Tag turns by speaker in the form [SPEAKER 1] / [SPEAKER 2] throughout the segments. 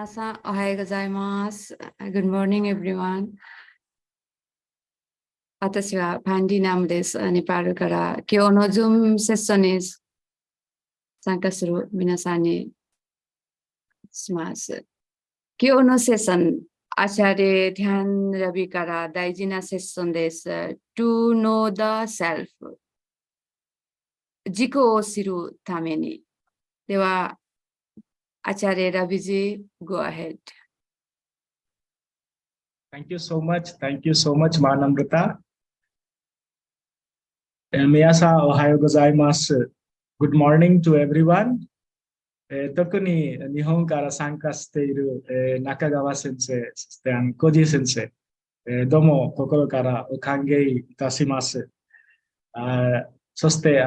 [SPEAKER 1] Minasan, ohayou gozaimasu. Good morning, everyone. 私はパンディナムです。ネパールから今日のズームセッションに参加する皆さんにします。今日のセッション、アシャレ・ティャン・ラビから大事なセッションです。To know the self。自己を知るために。では、アシャレ・ラビジ、go ahead.
[SPEAKER 2] Thank you so much. Thank you so much, Manamrita. Miyasa, ohayo gozaimasu. Good morning to everyone. 特に日本から参加している中川先生、そして小路先生、どうも心からお歓迎いたします。そして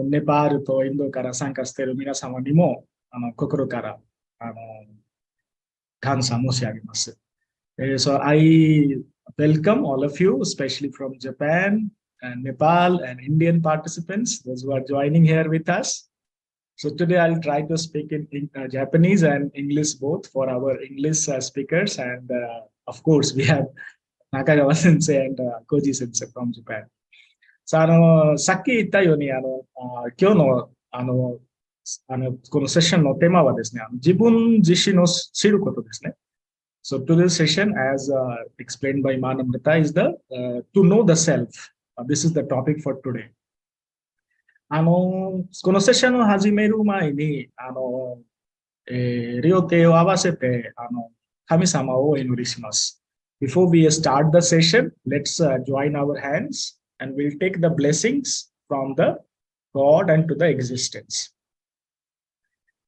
[SPEAKER 2] ネパールとインドから参加している皆様にも心から感謝申し上げます。So I welcome all of you, especially from Japan and Nepal and Indian participants, those who are joining here with us. So today I'll try to speak in Japanese and English both for our English speakers. And of course, we have Nakagawa sensei and Koji sensei from Japan. So さっき言ったように今日のこのセッションのテーマはですね、自分自身を知ることですね。So today's session, as explained by Manamrita, is the to know the self. This is the topic for today. このセッションを始める前に両手を合わせて神様をお祈りします。Before we start the session, let's join our hands and we'll take the blessings from the God and to the existence.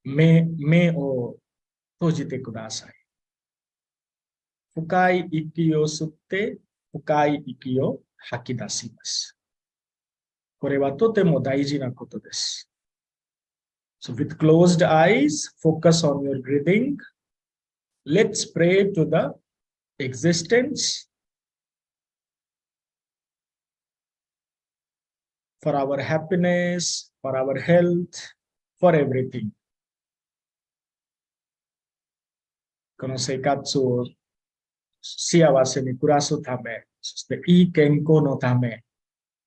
[SPEAKER 2] 目を閉じてください。深い息を吸って、深い息を吐き出します。これはとても大事なことです。So with closed eyes, focus on your breathing. Let's pray to the existence for our happiness, for our health, for everything. この生活を幸せに暮らすため、そしていい健康のため、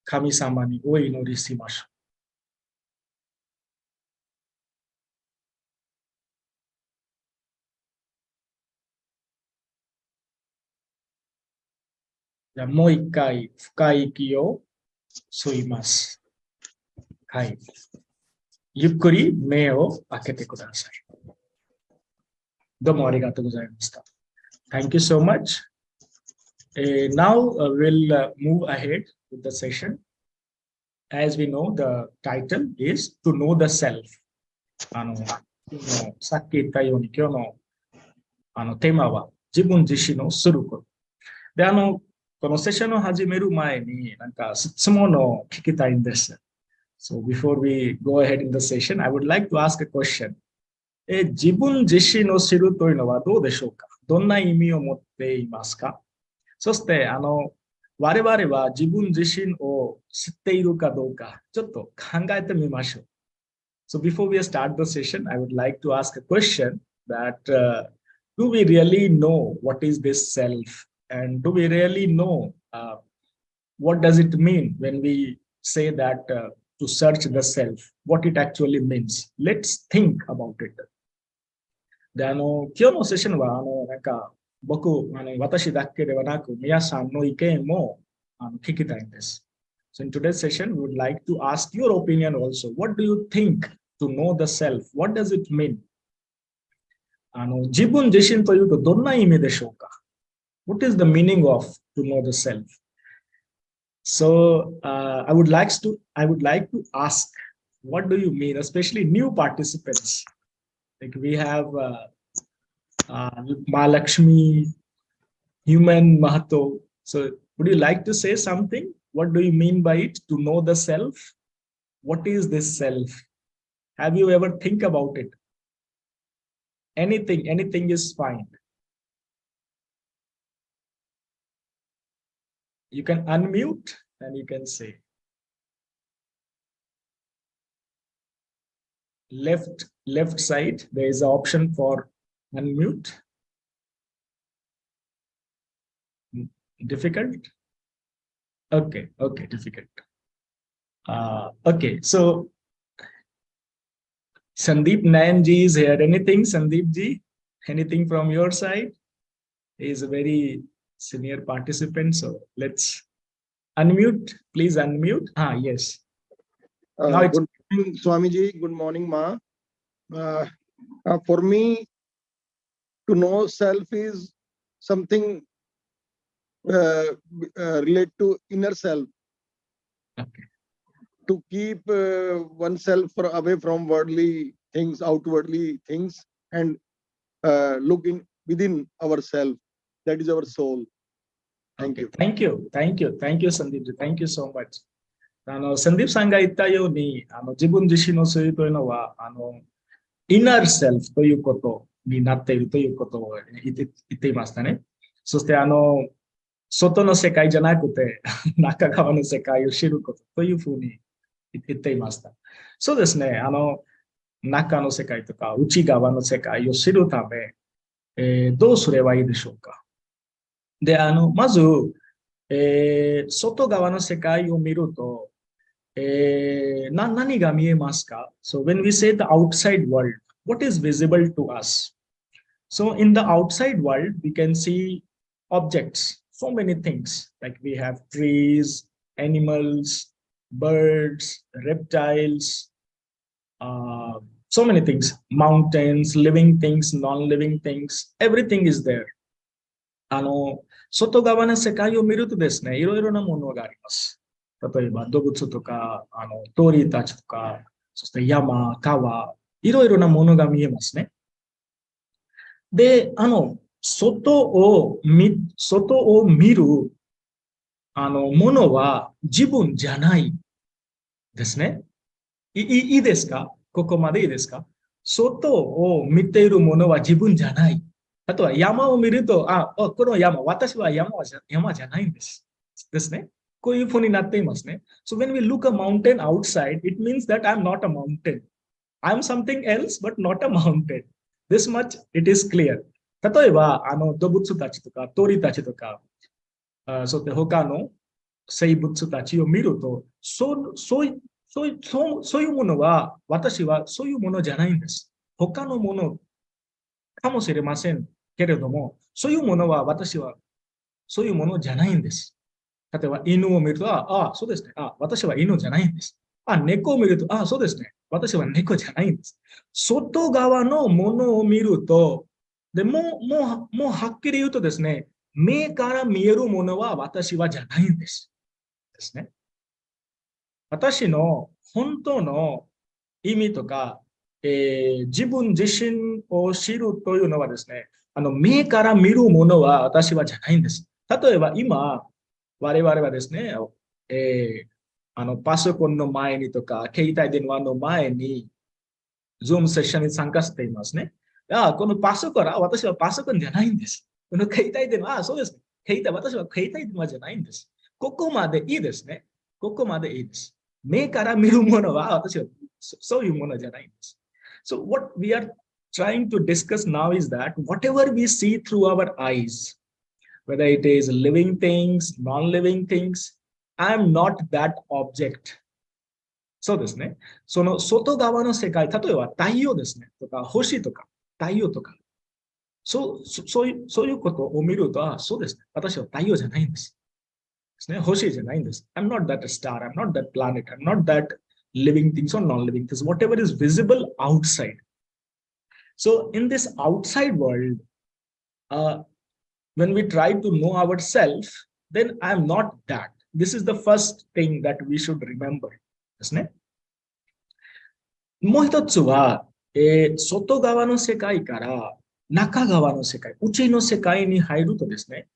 [SPEAKER 2] 神様にお祈りしましょう。じゃあもう一回深い息を吸います。はい。ゆっくり目を開けてください。どうもありがとうございました。Thank you so much. Now we'll move ahead with the session. As we know, the title is To Know the Self. さっき言ったように今日のテーマは自分自身を知ること。で、このセッションを始める前に質問を聞きたいんです。So before we go ahead in the session, I would like to ask a question. 自分自身を知るというのはどうでしょうか？どんな意味を持っていますか？そして我々は自分自身を知っているかどうかちょっと考えてみましょう。So before we start the session, I would like to ask a question that do we really know what is this self? And do we really know what does it mean when we say that to search the self? What it actually means? Let's think about it. で今日のセッションは私だけではなく皆さんの意見も聞きたいんです。So in today's session, we would like to ask your opinion also. What do you think to know the self? What does it mean? 自分自身というとどんな意味でしょうか？ What is the meaning of to know the self? So I would like to ask, what do you mean, especially new participants? Like we have Mahalakshmi, Human Mahato. So would you like to say something? What do you mean by it, to know the self? What is this self? Have you ever think about it? Anything is fine. You can unmute and you can say. Left side, there is an option for unmute. Difficult? Okay, difficult. Okay, so Sandeep Nayan ji is here. Anything, Sandeep ji? Anything from your side? He is a very senior participant, so let's unmute. Please unmute. Yes. Now it's
[SPEAKER 3] Good morning, Swamiji. Good morning, Ma. For me, to know self is something relate to inner self.
[SPEAKER 2] okay.
[SPEAKER 3] To keep oneself away from worldly things, outwardly things, and look in within ourselves. That is our soul. Thank
[SPEAKER 2] Okay.
[SPEAKER 3] you.
[SPEAKER 2] Thank you, Sandeep ji. Thank you so much. サンディープさんが言ったように、自分自身のそういうというのは、イナーセルフということになっているということを言っていましたね。そして、外の世界じゃなくて、中側の世界を知ることというふうに言っていました。そうですね、中の世界とか内側の世界を知るため、どうすればいいでしょうか。で、まず、外側の世界を見ると、何が見えますか So when we say the outside world, what is visible to us? So in the outside world, we can see objects, so many things, like we have trees, animals, birds, reptiles, so many things, mountains, living things, non-living things, everything is there. 外側の世界を見るとですね、いろいろなものがあります。例えば動物とか、鳥たちとか、そして山、川、いろいろなものが見えますね。で、外を見る、ものは自分じゃないですね。いいですか？ここまでいいですか？外を見ているものは自分じゃない。あとは山を見ると、この山、私は山じゃないんです。ですね。こういうふうになっていますね。So when we look a mountain outside, it means that I'm not a mountain. I'm something else, but not a mountain. This much it is clear. 例えば、動物たちとか鳥たちとか、そして他の生物たちを見ると、そういうものは、私はそういうものじゃないんです。他のものかもしれませんけれども、そういうものは私はそういうものじゃないんです。例えば犬を見ると、そうですね。私は犬じゃないんです。猫を見ると、そうですね。私は猫じゃないんです。外側のものを見ると、でもうはっきり言うとですね、目から見えるものは私はじゃないんです。ですね。私の本当の意味とか、自分自身を知るというのはですね、目から見るものは私はじゃないんです。例えば今、我々はですね、パソコンの前にとか、携帯電話の前に、Zoom セッションに参加していますね。このパソコンは、私はパソコンじゃないんです。この携帯電話、そうです。私は携帯電話じゃないんです。ここまでいいですね。ここまでいいです。目から見るものは、私はそういうものじゃないんです。So what we are trying to discuss now is that whatever we see through our eyes, whether it is living things, non-living things, I am not that object. そうですね。その外側の世界、例えば太陽ですね。とか星とか太陽とか。そういうことを見ると、そうですね。私は太陽じゃないんです。ですね。星じゃないんです。I'm not that star, I'm not that planet, I'm not that living things or non-living things, whatever is visible outside. So in this outside world, when we try to know ourselves, then I'm not that. This is the first thing that we should remember. ですね。もう一つは、外側の世界から中側の世界、内の世界に入るとですね、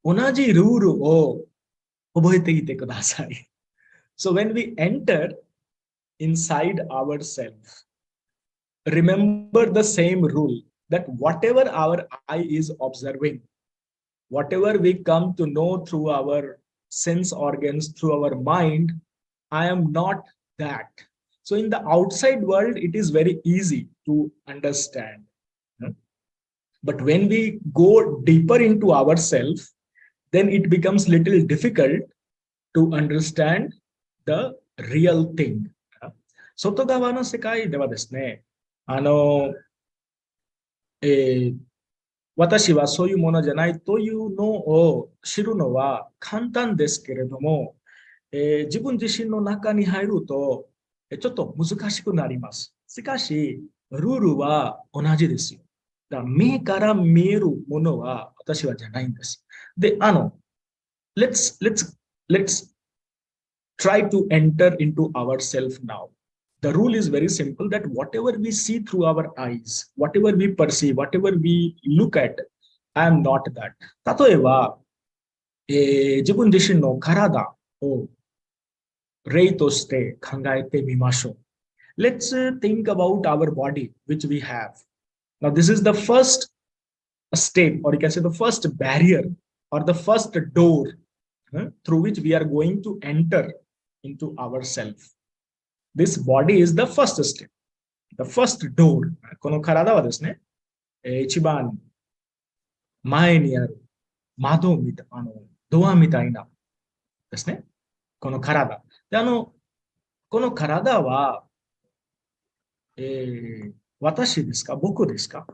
[SPEAKER 2] 同じルールを覚えていてください。So when we enter inside ourselves, remember the same rule that whatever our eye is observing, whatever we come to know through our sense organs, through our mind, I am not that. So in the outside world, it is very easy to understand. But when we go deeper into ourselves, then it becomes little difficult to understand the real thing. 外側の世界ではですね、私はそういうものじゃないというのを知るのは簡単ですけれども、自分自身の中に入ると、ちょっと難しくなります。しかし、ルールは同じですよ。だから目から見えるものは私はじゃないんです。で、let's try to enter into ourselves now. The rule is very simple that whatever we see through our eyes, whatever we perceive, whatever we look at, I am not that. 例えば、自分自身の体を例として考えてみましょう。Let's think about our body, which we have. Now, this is the first step, or you can say the first barrier, or the first door through which we are going to enter into ourself. This body is the first step, the first door. この体はですね、一番前にある窓みたいな、ドアみたいなですね。この体。で、この体は、私ですか？僕ですか？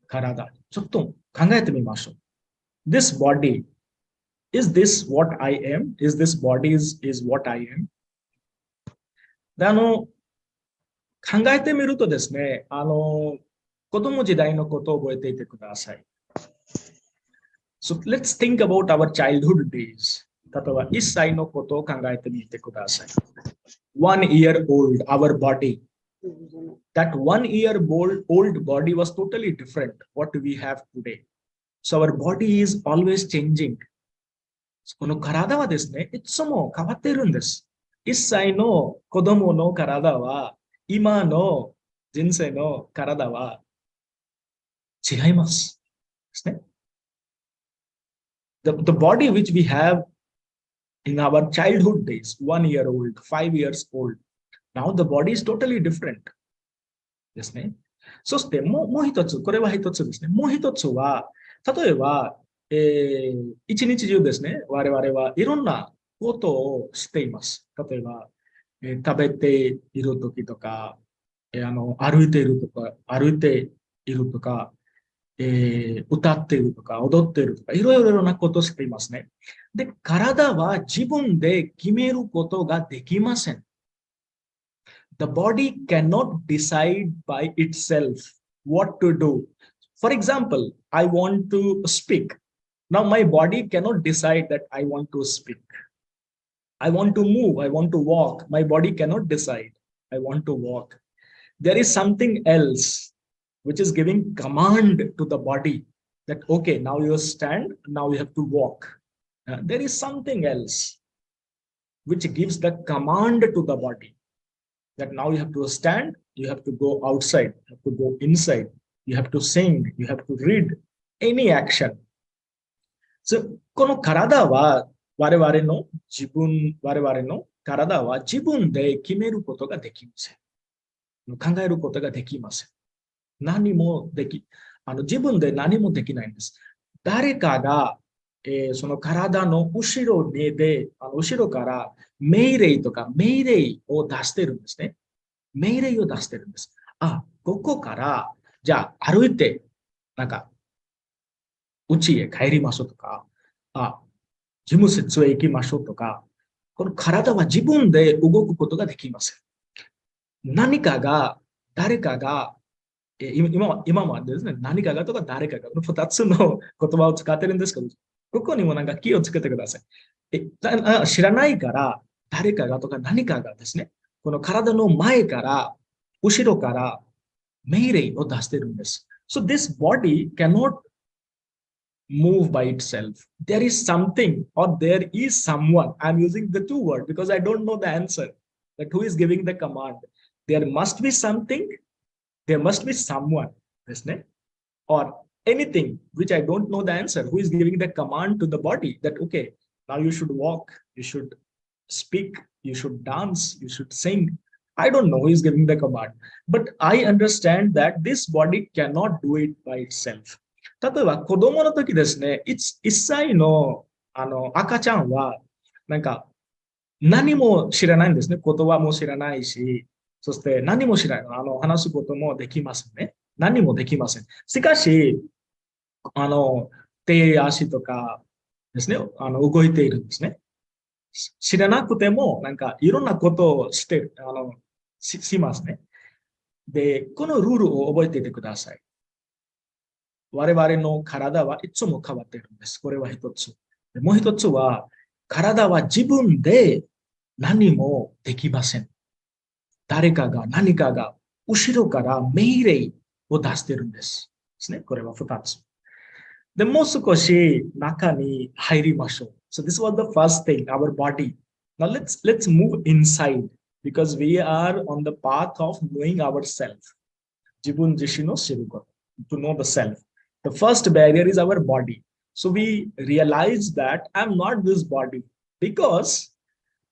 [SPEAKER 2] 体。ちょっと考えてみましょう。This body, is this what I am? Is this body is what I am? で、考えてみるとですね、子供時代のことを覚えていてください。So let's think about our childhood days. 例えば、1歳のことを考えてみてください。1 year old, our body. That 1 year old body was totally different what we have today. So our body is always changing. この体はですね、いつも変わっているんです。1歳の子供の体は、今の人生の体は違います。ですね。The body which we have in our childhood days, 1 year old, 5 years old, now the body is totally different. ですね。そしてもう一つ、これは一つですね。もう一つは、例えば、一日中ですね、我々はいろんなことをしています。例えば、食べている時とか、歩いているとか、歌っているとか、踊っているとか、いろいろなことをしていますね。で、体は自分で決めることができません。The body cannot decide by itself what to do. For example, I want to speak. Now my body cannot decide that I want to speak. I want to move. I want to walk. My body cannot decide. I want to walk. There is something else which is giving command to the body that, okay, now you stand, now you have to walk. There is something else which gives the command to the body that now you have to stand, you have to go outside, you have to go inside, you have to sing, you have to read, any action. So, この体は我々の体は自分で決めることができません。考えることができません。自分で何もできないんです。誰かが、その体の後ろから命令を出してるんですね。命令を出してるんです。ここから、じゃあ歩いて、家へ帰りましょうとか、事務室へ行きましょうとか、この体は自分で動くことができません。誰かが、今はですね、何かがとか誰かが、2つの言葉を使ってるんですけど、ここにも気をつけてください。知らないから、誰かがとか何かがですね、この体の前から、後ろから命令を出してるんです。So this body cannot move by itself. There is something or there is someone. I'm using the two words because I don't know the answer. That who is giving the command? There must be something. There must be someone, isn't it? Or anything which I don't know the answer. Who is giving the command to the body that, okay, now you should walk, you should speak, you should dance, you should sing. I don't know who is giving the command. But I understand that this body cannot do it by itself. 例えば子供の時ですね、1歳の赤ちゃんは、なんか、何も知らないんですね。言葉も知らないし、そして何も知らない。話すこともできませんね。何もできません。しかし、あの、手足とかですね、動いているんですね。知らなくても、なんか、いろんなことをして、しますね。で、このルールを覚えていてください。我々の体はいつも変わっているんです。これは一つ。もう一つは、体は自分で何もできません。誰かが何かが後ろから命令を出しているんです。ですね。これは二つ。で、もう少し中に入りましょう。So this was the first thing, our body. Now let's move inside because we are on the path of knowing ourselves. 自分自身の知ること。To know the self. The first barrier is our body. So we realize that I'm not this body because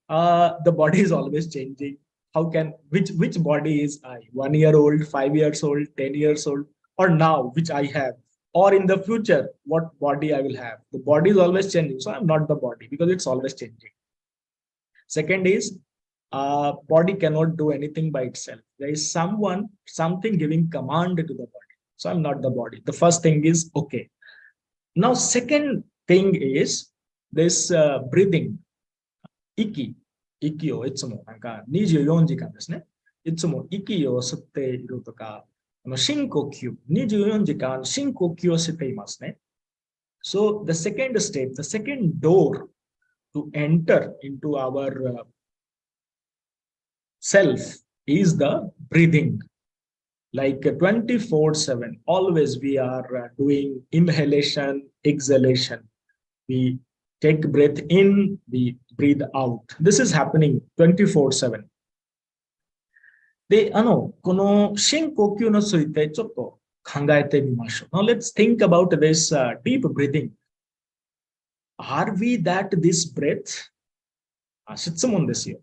[SPEAKER 2] the body is always changing. How can which body is I? 1 year old, 5 years old, 10 years old, or now which I have, or in the future what body I will have? The body is always changing, so I'm not the body because it's always changing. Second is body cannot do anything by itself. There is something giving command to the body. So I'm not the body. The first thing is okay. Now, second thing is this breathing. 息をいつもなんか24時間ですね。いつも息を吸っているとか、深呼吸、24時間深呼吸をしていますね。So the second step, the second door to enter into our self is the breathing. Like 24/7, always we are doing inhalation, exhalation. We take breath in, we breathe out. This is happening 24/7. で、この深呼吸についてちょっと考えてみましょう。Now let's think about this deep breathing. Are we that this breath? 質問ですよ。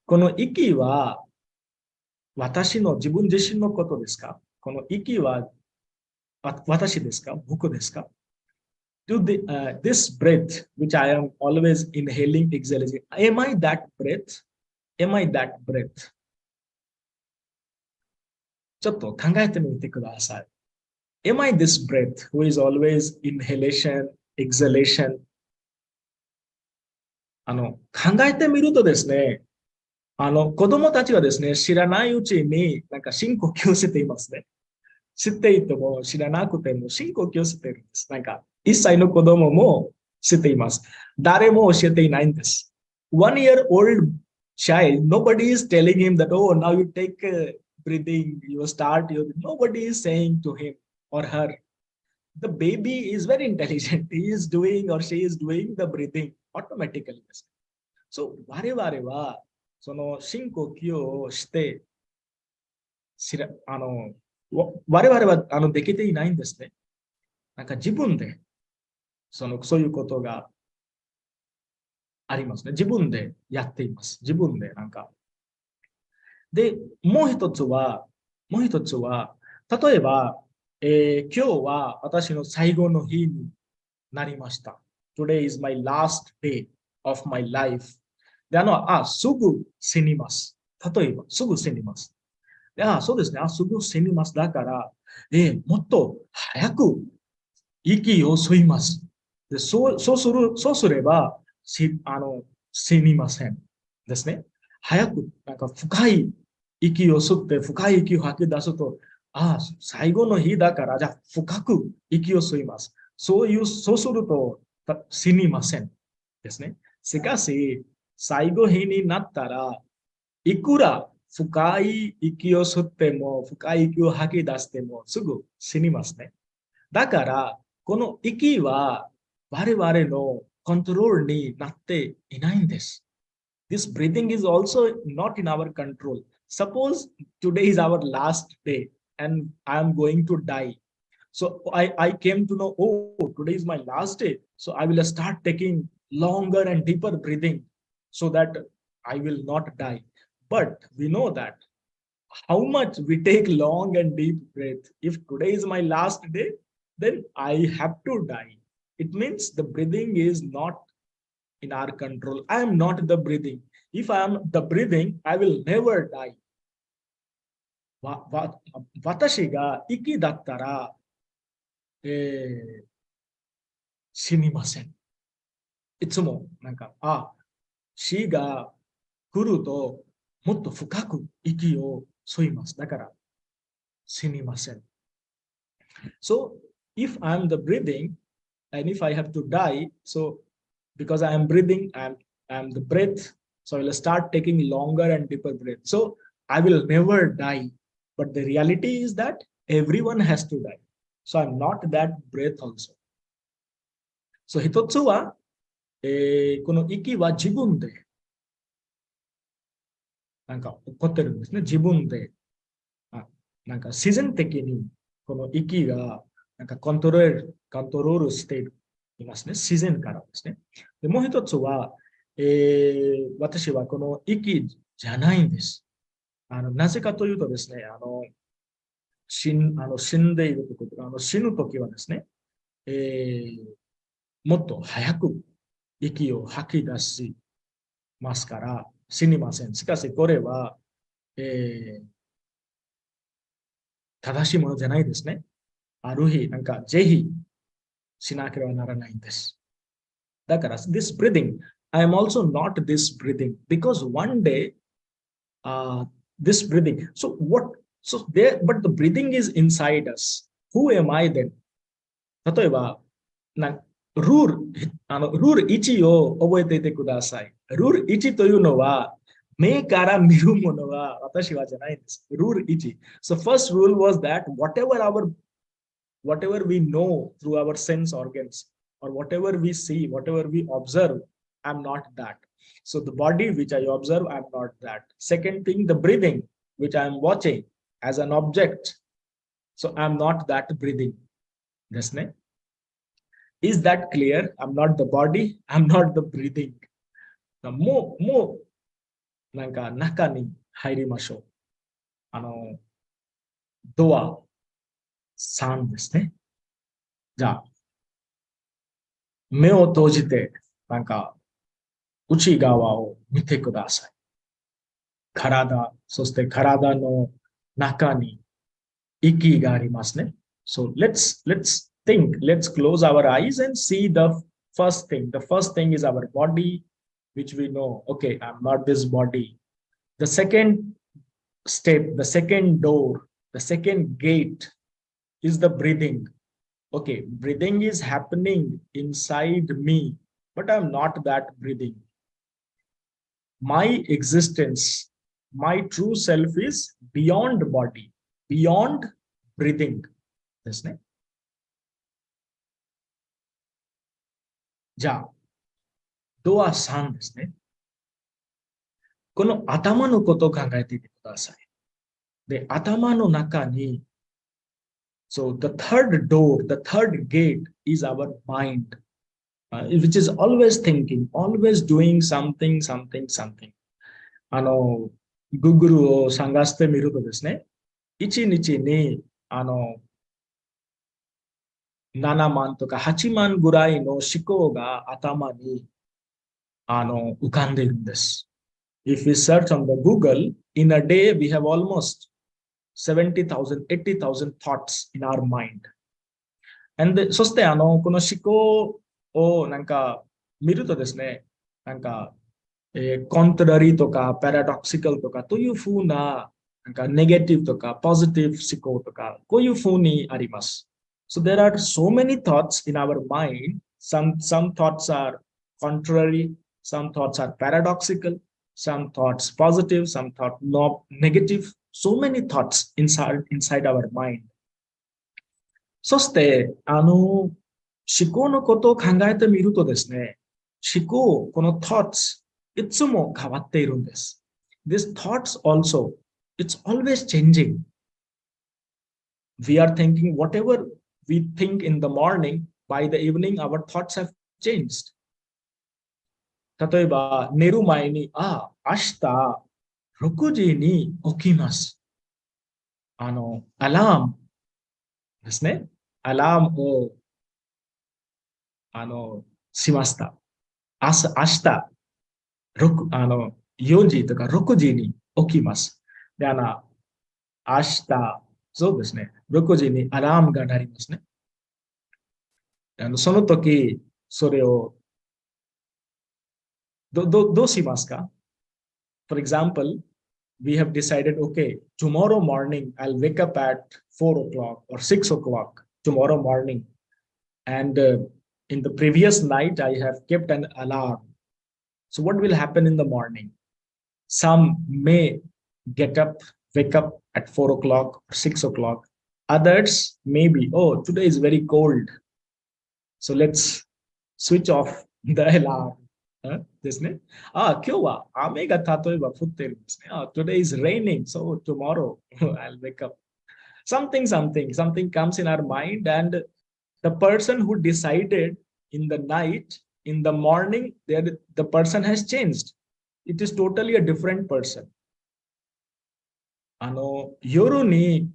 [SPEAKER 2] この息は私の自分自身のことですか？この息は私ですか？僕ですか？ this breath, which I am always inhaling, exhaling, am I that breath? Am I that breath? ちょっと考えてみてください。Am I this breath who is always inhalation, exhalation? 考えてみるとですね、子供たちはですね、知らないうちになんか深呼吸していますね。知っていても知らなくても深呼吸しているんです。なんか、1歳の子供も知っています。誰も教えていないんです。1 year old child, nobody is telling him that, oh, now you take breathing, you start, nobody is saying to him or her. The baby is very intelligent. He is doing or she is doing the breathing automatically. So, 我々は、その深呼吸をして、我々はできていないんですね。なんか自分で、そういうことがありますね。自分でやっています。自分でなんか。で、もう一つは、例えば、今日は私の最後の日になりました。Today is my last day of my life. で、すぐ死にます。例えば、すぐ死にます。で、そうですね。すぐ死にます。だから、もっと早く息を吸います。で、そうすれば、死にません。ですね。早く、なんか深い息を吸って、深い息を吐き出すと、最後の日だから、じゃあ深く息を吸います。そうすると死にません。ですね。しかし、最後日になったら、いくら深い息を吸っても、深い息を吐き出しても、すぐ死にますね。だから、この息は我々のコントロールになっていないんです。This breathing is also not in our control. Suppose today is our last day and I am going to die. So I came to know, oh, today is my last day. So I will start taking longer and deeper breathing so that I will not die. But we know that how much we take long and deep breath. If today is my last day, then I have to die. It means the breathing is not in our control. I am not the breathing. If I am the breathing, I will never die. 私が息だったら、死にません。いつもなんか、死が来るともっと深く息を吸います。だから死にません。So, if I'm the breathing, and if I have to die, so because I am breathing, I'm the breath, so I will start taking longer and deeper breath. So, I will never die. But the reality is that everyone has to die. So, I'm not that breath also. So, 一つは、この息は自分でなんか起こってるんですね。自分で。なんか自然的にこの息がなんかコントロールしていますね。自然からですね。でもう一つは、私はこの息じゃないんです。なぜかというとですね、死んでいるとき、死ぬときはですね、もっと早く息を吐き出しますから死にません。しかしこれは、正しいものじゃないですね。ある日、なんかぜひしなければならないんです。だから、this breathing, I am also not this breathing because one day, this breathing, so there, but the breathing is inside us. Who am I then? 例えば、ルール1を覚えていてください。ルール1というのは、目から見るものは私はじゃないんです。ルール1。So first rule was that whatever we know through our sense organs, or whatever we see, whatever we observe, I'm not that. So the body which I observe, I'm not that. Second thing, the breathing, which I'm watching as an object. So I'm not that breathing. Is that clear? I'm not the body, I'm not the breathing. Now, more, なんか中に入りましょう。ドア3ですね。じゃあ、目を閉じて、なんか内側を見てください。体、そして体の中に息がありますね。So let's think, let's close our eyes and see the first thing. The first thing is our body, which we know, okay, I'm not this body. The second step, the second door, the second gate is the breathing. Okay, breathing is happening inside me, but I'm not that breathing. My existence, my true self is beyond body, beyond breathing. ですね。じゃあ、ドア3ですね。この頭のことを考えていてください。で、頭の中に、so the third door, the third gate is our mind, which is always thinking, always doing something. Google を探してみるとですね、1日に7万とか8万ぐらいの思考が頭に浮かんでいるんです。If we search on the Google, in a day we have almost 70,000, 80,000 thoughts in our mind. And そしてこの思考をなんか見るとですね、なんか、コントラリーとかパラドクシカルとかというふうな、なんかネガティブとかポジティブ思考とかこういうふうにあります。So there are so many thoughts in our mind. Some thoughts are contrary, some thoughts are paradoxical, some thoughts positive, some thoughts not negative. So many thoughts inside our mind. そして、思考のことを考えてみるとですね、思考、この thoughts、いつも変わっているんです。These thoughts also, it's always changing. We are thinking whatever we think in the morning, by the evening, our thoughts have changed. 例えば、寝る前に、明日6時に起きます。アラームですね。アラームをしました。明日、4時とか6時に起きます。で、明日、そうですね、6時にアラームが鳴りますね。その時、それをどうしますか？ For example, we have decided, okay, tomorrow morning I'll wake up at 4 o'clock or 6 o'clock tomorrow morning. And in the previous night, I have kept an alarm. So what will happen in the morning? Some may get up, wake up at 4 o'clock or 6 o'clock. Others maybe, oh, today is very cold. So let's switch off the alarm. ですね。今日は雨が例えば降ってるんですね。today is raining, so tomorrow I'll wake up. Something comes in our mind, and the person who decided in the night, in the morning, the person has changed. It is totally a different person. 夜に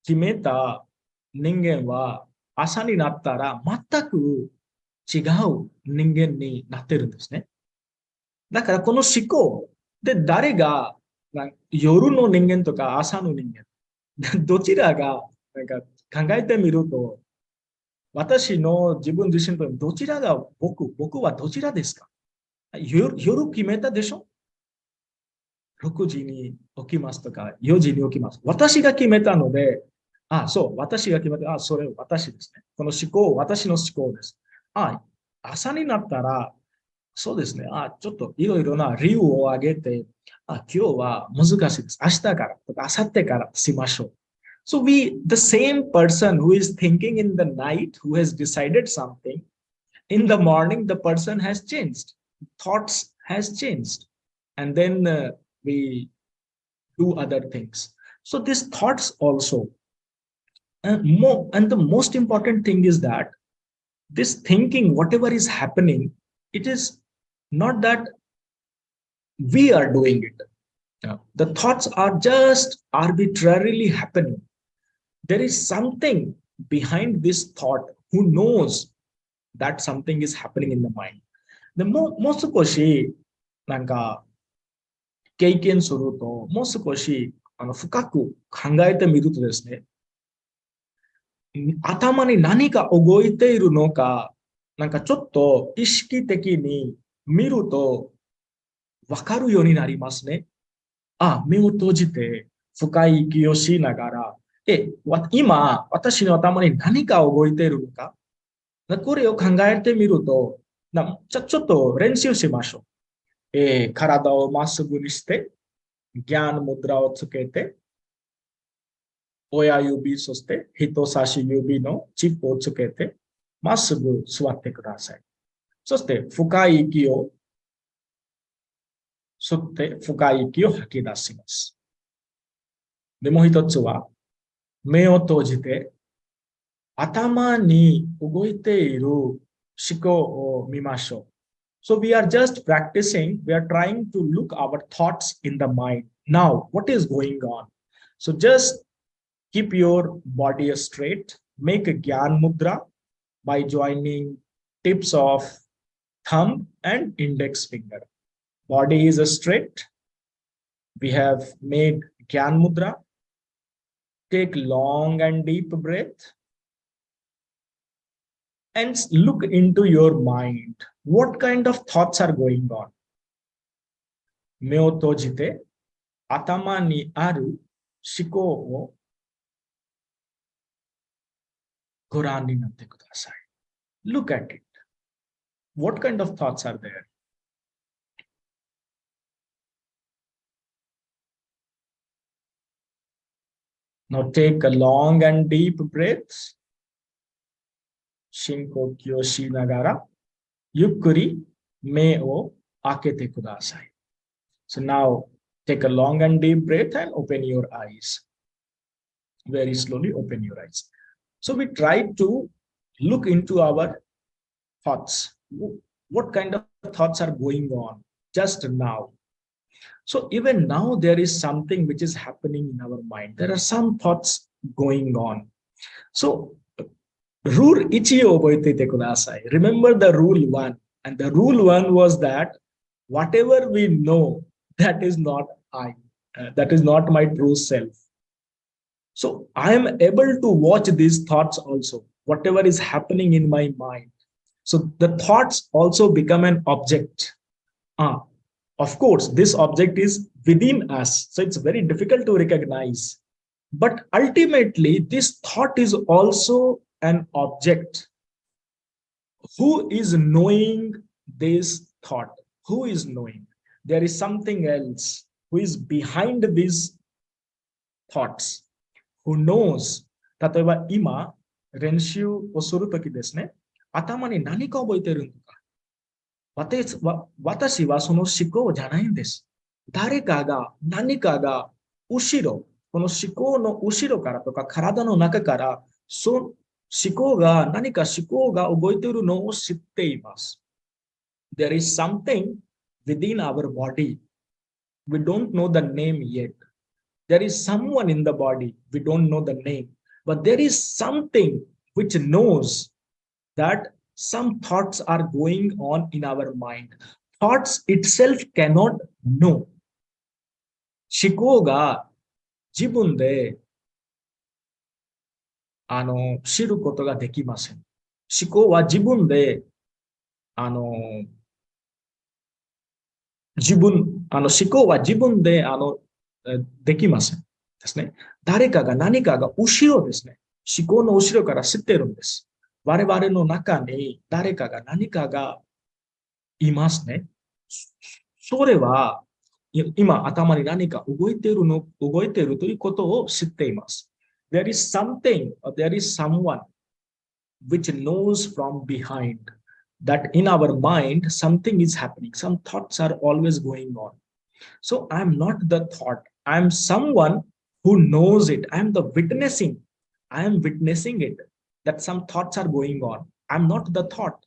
[SPEAKER 2] 決めた人間は朝になったら全く違う人間になってるんですね。だからこの思考で誰が夜の人間とか朝の人間、どちらがなんか考えてみると、私の自分自身とどちらが僕はどちらですか？夜決めたでしょ？ 6 時に起きますとか4時に起きます。私が決めたので、そう、私が決めた。それ私ですね。この思考、私の思考です。朝になったら、そうですね。ちょっといろいろな理由を挙げて、今日は難しいです。明日からとか明後日からしましょう。So the same person who is thinking in the night, who has decided something, in the morning, the person has changed. Thoughts has changed. And then we do other things. So these thoughts also. And the most important thing is that this thinking, whatever is happening, it is not that we are doing it. The thoughts are just arbitrarily happening. There is something behind this thought who knows that something is happening in the mind. でもう少しなんか経験すると、もう少し深く考えてみるとですね、頭に何が動いているのか、なんかちょっと意識的に見ると分かるようになりますね。目を閉じて深い息をしながら、今、私の頭に何が動いているのか、これを考えてみると、ちょっと練習しましょう。体をまっすぐにして、ギャンムドラをつけて、親指、そして人差し指のチップをつけて、まっすぐ座ってください。そして深い息を吸って深い息を吐き出します。で、もう一つは、目を閉じて、頭に動いている思考を見ましょう。So we are just practicing, we are trying to look our thoughts in the mind. Now, what is going on? So just keep your body straight, make a Gyan Mudra by joining tips of thumb and index finger. Body is straight. We have made Gyan Mudra. Take long and deep breath and look into your mind. What kind of thoughts are going on? 目を閉じて頭にある思考をご覧になってください。Look at it. What kind of thoughts are there? Now take a long and deep breath. 深呼吸をしながら、ゆっくり目を開けてください。So now take a long and deep breath and open your eyes. Very slowly open your eyes. So we try to look into our thoughts. What kind of thoughts are going on just now? So even now there is something which is happening in our mind. There are some thoughts going on. So rule 1を覚えていてください。Remember the rule 1. And the rule one was that whatever we know, that is not I. That is not my true self. So I am able to watch these thoughts also, whatever is happening in my mind. So the thoughts also become an object. Of course, this object is within us. So it's very difficult to recognize. But ultimately, this thought is also an object. Who is knowing this thought? Who is knowing? There is something else who is behind these thoughts, who knows. 例えば今、練習をするときですね、頭に何か覚えてるのか。私はその思考じゃないんです。誰かが、何かが、後ろ、この思考の後ろからとか、体の中から、その思考が、何か思考が動いているのを知っています。There is something within our body. We don't know the name yet. There is someone in the body. We don't know the name. But there is something which knows that some thoughts are going on in our mind. Thoughts itself cannot know. 思考が自分で知ることができません。思考は自分で思考は自分でできませんですね。誰かが何かが後ろですね。思考の後ろから知っているんです。我々の中に誰かが何かがいますね。それは今頭に何か動いているということを知っています。There is something or there is someone which knows from behind that in our mind something is happening. Some thoughts are always going on. So I'm not the thought. I'm someone who knows it. I'm the witnessing. I am witnessing it, that some thoughts are going on. I'm not the thought.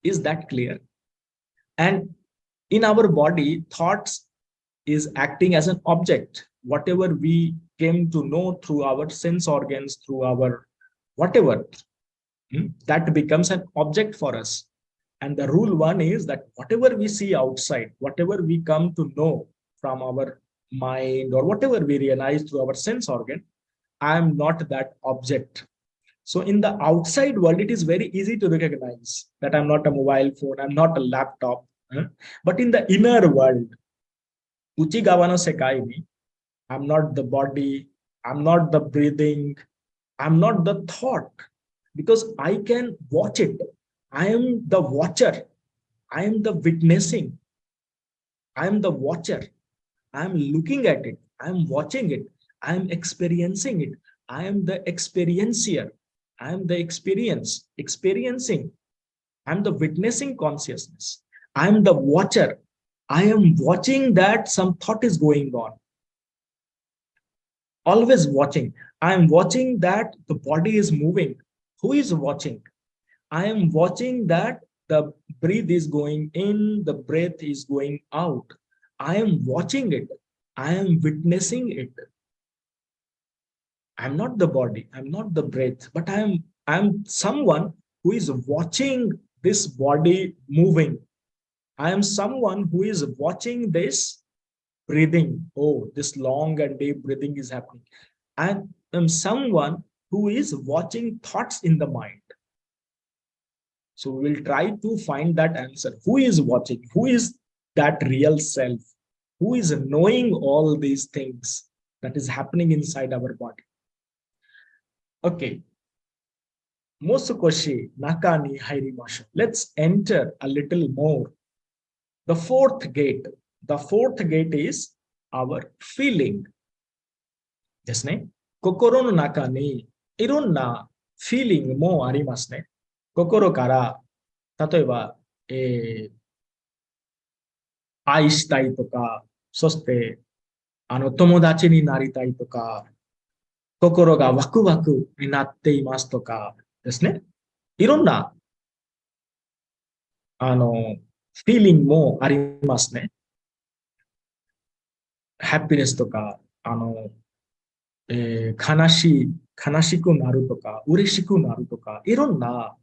[SPEAKER 2] Is that clear? And in our body, thoughts is acting as an object. Whatever we came to know through our sense organs, through our whatever, that becomes an object for us. And the rule one is that whatever we see outside, whatever we come to know from our mind or whatever we realize through our sense organ, I am not that object. So in the outside world, it is very easy to recognize that I'm not a mobile phone, I'm not a laptop. But in the inner world, Uchigawa no sekai ni, I'm not the body, I'm not the breathing, I'm not the thought, because I can watch it. I am the watcher. I am the witnessing. I am the watcher. I am looking at it. I am watching it. I am experiencing it. I am the experiencier. I am the experiencing. I am the witnessing consciousness. I am the watcher. I am watching that some thought is going on. Always watching. I am watching that the body is moving. Who is watching? I am watching that the breath is going in, the breath is going out. I am watching it. I am witnessing it. I'm not the body, I'm not the breath, but I'm someone who is watching this body moving. I am someone who is watching this breathing. Oh, this long and deep breathing is happening. I am someone who is watching thoughts in the mind. So we will try to find that answer. Who is watching? Who is that real self? Who is knowing all these things that is happening inside our body? Okay. Mosukoshi naka ni hairimasho. Let's enter a little more. The fourth gate. The fourth gate is our feeling. ですね。心の中にいろんな feeling もありますね。心から、例えば、愛したいとか、そして、友達になりたいとか、心がワクワクになっていますとかですね。いろんな、フィーリングもありますね。ハッピネスとか、悲しくなるとか、嬉しくなるとか、いろんな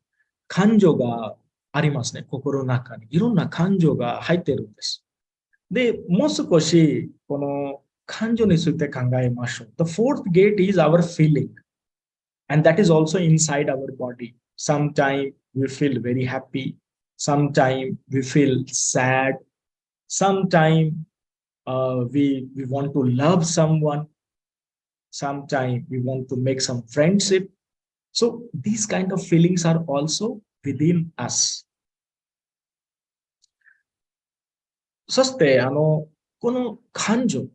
[SPEAKER 2] 感情がありますね。心の中に。いろんな感情が入ってるんです。で、もう少し、この感情について考えましょう。The fourth gate is our feeling. And that is also inside our body. Sometimes we feel very happy. Sometimes we feel sad. Sometimes we want to love someone. Sometimes we want to make some friendship. So these kind of feelings are also within us. そして、この感情、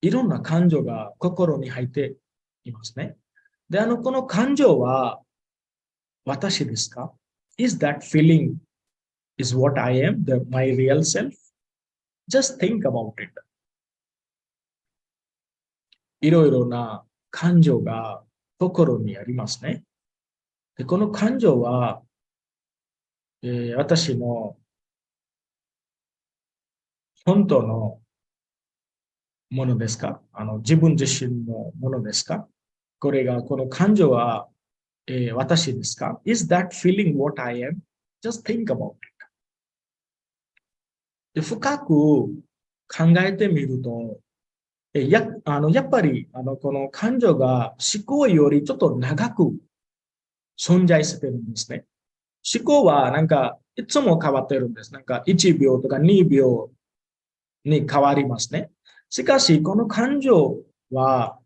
[SPEAKER 2] いろんな感情が心に入っていますね。で、この感情は私ですか？ Is that feeling is what I am, my real self? Just think about it. いろいろな感情が心にありますね。で、この感情は、私の本当のものですか？自分自身のものですか？この感情は、私ですか？ Is that feeling what I am? Just think about it. で、深く考えてみると、やっぱり、この感情が思考よりちょっと長く存在してるんですね。思考はなんか、いつも変わってるんです。なんか、1秒とか2秒に変わりますね。しかし、この感情は、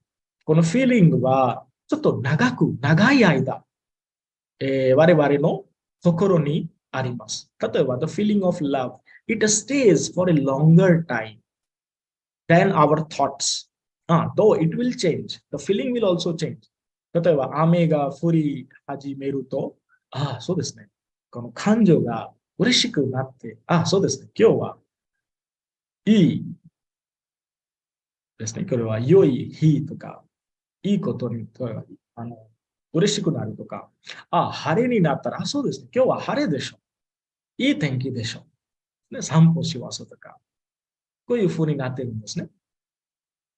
[SPEAKER 2] このフィーリングは、ちょっと長い間、我々の心にあります。例えば、the feeling of love, it stays for a longer time than our thoughts. Though it will change, the feeling will also change. 例えば、雨が降り始めると、そうですね。この感情が嬉しくなって、そうですね。今日はいいですね。これは良い日とか、いいことに、嬉しくなるとか、晴れになったら、そうですね。今日は晴れでしょ。いい天気でしょ。ね、散歩しますとか、こういう風になってるんですね。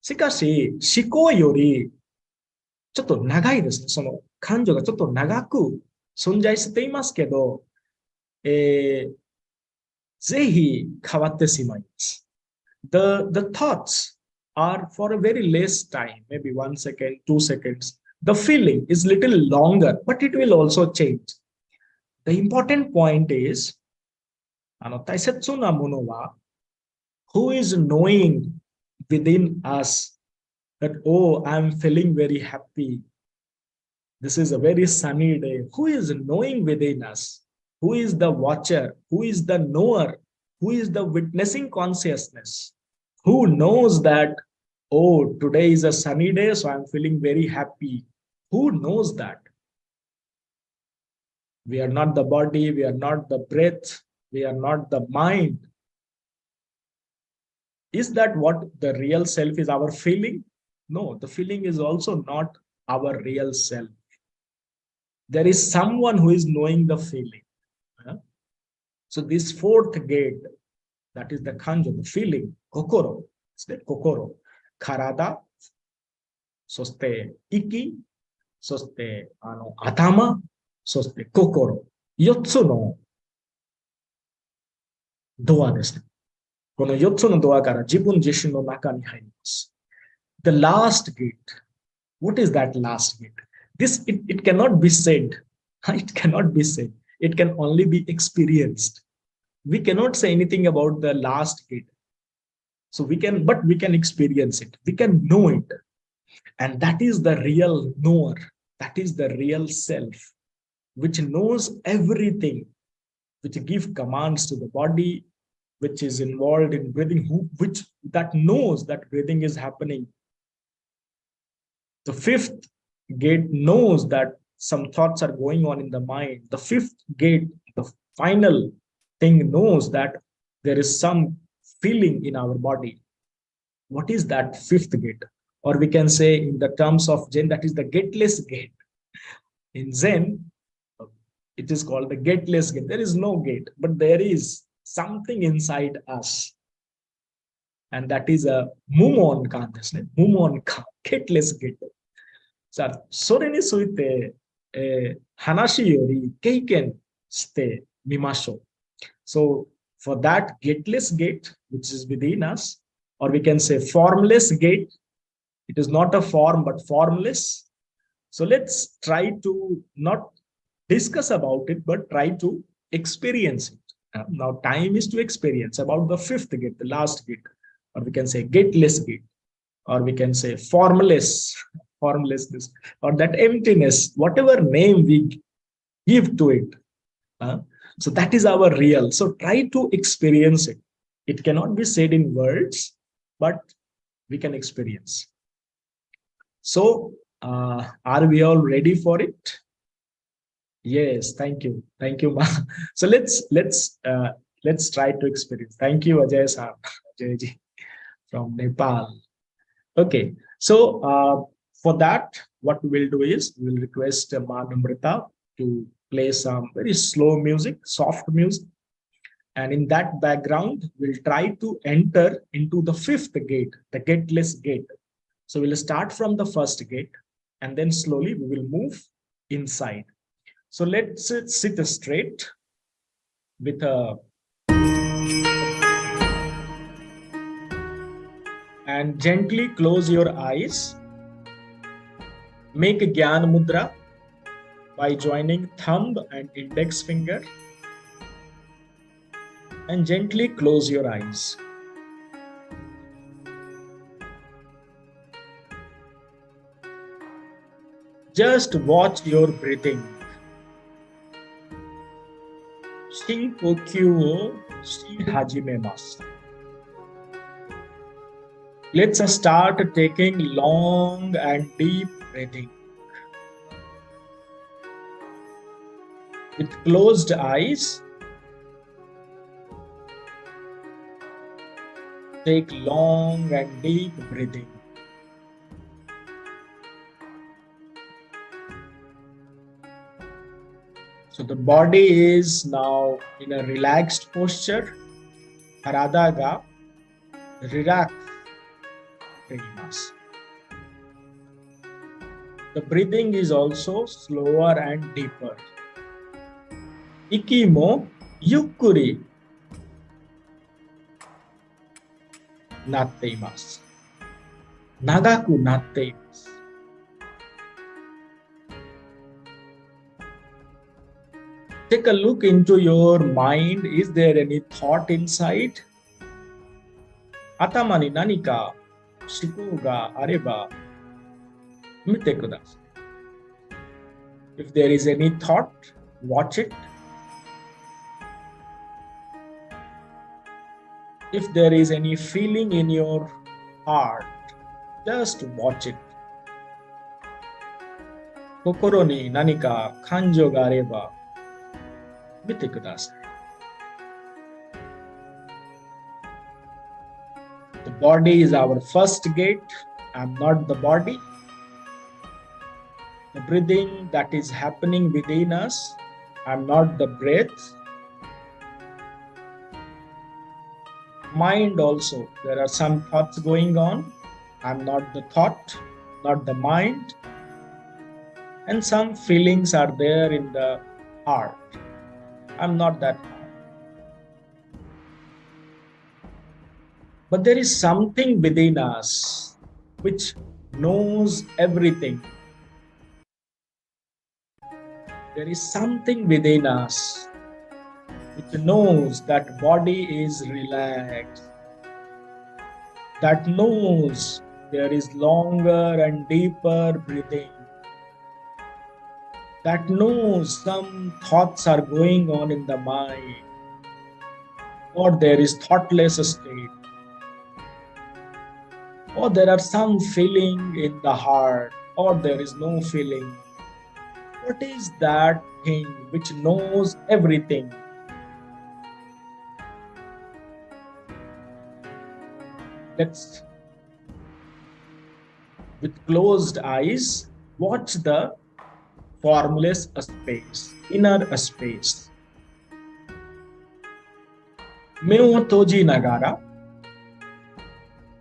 [SPEAKER 2] しかし、思考よりちょっと長いですね。その感情がちょっと長く存在していますけど、ぜひ変わってしまいます。The thoughts are for a very less time, maybe 1 second, 2 seconds. The feeling is little longer, but it will also change. The important point is, 大切なものは、who is knowing within us that, I'm feeling very happy. This is a very sunny day. Who is knowing within us? Who is the watcher? Who is the knower? Who is the witnessing consciousness? Who knows that, today is a sunny day, so I'm feeling very happy? Who knows that? We are not the body, we are not the breath, we are not the mind. Is that what the real self is, our feeling? No, the feeling is also not our real self. There is someone who is knowing the feeling. So this fourth gate, that is the kanjo, the feeling, kokoro, kokoro, karada, そして息、そして頭、そして心、4つのドアですね。この4つのドアから自分自身の中に入ります。The last gate. What is that last gate? It cannot be said. It cannot be said. It can only be experienced. We cannot say anything about the last gate. So we can experience it. We can know it. And that is the real knower. That is the real self, which knows everything, which gives commands to the body, which is involved in breathing, that knows that breathing is happening. The fifth gate knows that some thoughts are going on in the mind. The fifth gate, the final thing, knows that there is some feeling in our body. What is that fifth gate? Or we can say in the terms of Zen, that is the gateless gate. In Zen, it is called the gateless gate. There is no gate, but there is something inside us. And that is a mumon kan desu ne. Mumon kan, gateless gate. さあ、それについて、話より経験して mimasho. So for that gateless gate, which is within us, or we can say formless gate, it is not a form but formless. So let's try to not discuss about it, but try to experience it. Now time is to experience about the fifth gate, the last gate, or we can say gateless gate, or we can say formlessness, or that emptiness, whatever name we give to it. So that is our real. So try to experience it. It cannot be said in words, but we can experience. So are we all ready for it? Yes, thank you, Ma. So let's try to experience. Thank you, Ajay sir, Ajay ji from Nepal. Okay, so for that, what we will do is we will request Ma Namrita to play some very slow music, soft music, and in that background, we'll try to enter into the fifth gate, the gateless gate. So we'll start from the first gate, and then slowly we will move inside. So let's sit straight with a and gently close your eyes. Make a Gyan Mudra by joining thumb and index finger, and gently close your eyes. Just watch your breathing. Let's start taking long and deep breathing. With closed eyes, take long and deep breathing. So the body is now in a relaxed posture. Haradaga, relax. The breathing is also slower and deeper. Ikimo yukkuri natteimasu. Nagaku natteimasu. Take a look into your mind. Is there any thought inside? Atama ni nanika shikou ga areba mite kudasai. If there is any thought, watch it. If there is any feeling in your heart, just watch it. Kokoro ni nanika kanjo ga areba mite kudasai. The body is our first gate. I'm not the body. The breathing that is happening within us, I'm not the breath. Mind also, there are some thoughts going on. I'm not the thought, not the mind. And some feelings are there in the heart. I'm not that heart. But there is something within us which knows everything. There is something within us which knows that body is relaxed, that knows there is longer and deeper breathing, that knows some thoughts are going on in the mind, or there is thoughtless state, or there are some feeling in the heart, or there is no feeling. What is that thing which knows everything? Let's, with closed eyes, watch the formless space, inner space. Meo toji nagara,